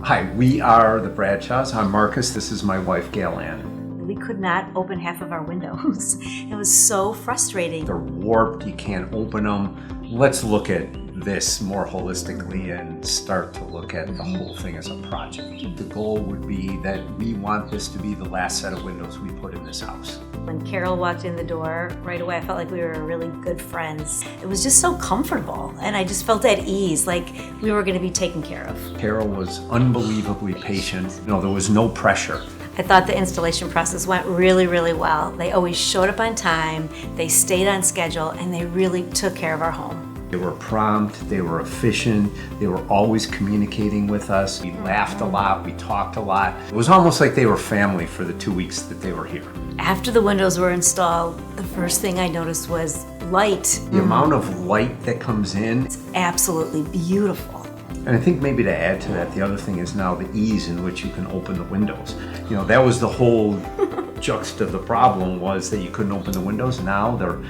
Hi, we are the Bradshaws. I'm Marcus. This is my wife, Gail Ann. We could not open half of our windows. It was so frustrating. They're warped. You can't open them. Let's look at this more holistically and start to look at the whole thing as a project. The goal would be that we want this to be the last set of windows we put in this house. When Carol walked in the door, right away I felt like we were really good friends. It was just so comfortable, and I just felt at ease, like we were going to be taken care of. Carol was unbelievably patient. There was no pressure. I thought the installation process went really, really well. They always showed up on time, they stayed on schedule, and they really took care of our home. They were prompt, they were efficient, they were always communicating with us. We laughed a lot, we talked a lot. It was almost like they were family for the 2 weeks that they were here. After the windows were installed, the first thing I noticed was light. The amount of light that comes in. It's absolutely beautiful. And I think maybe to add to that, the other thing is now the ease in which you can open the windows. That was the whole juxta of the problem, was that you couldn't open the windows. Now they're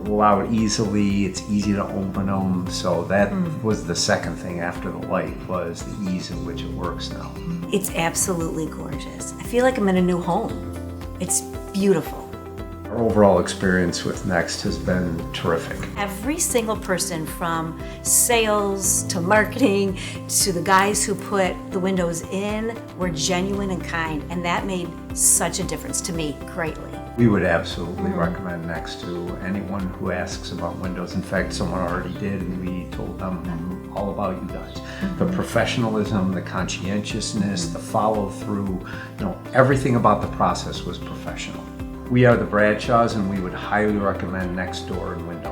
allowed easily, it's easy to open them. So that was the second thing after the light, was the ease in which it works now. It's absolutely gorgeous. I feel like I'm in a new home. It's beautiful. Our overall experience with Next has been terrific. Every single person, from sales to marketing to the guys who put the windows in, were genuine and kind, and that made such a difference to me greatly. We would absolutely recommend Next to anyone who asks about windows. In fact, someone already did, and we told them all about you guys. The professionalism, the conscientiousness, the follow-through, everything about the process was professional. We are the Bradshaws, and we would highly recommend Next Door and Window.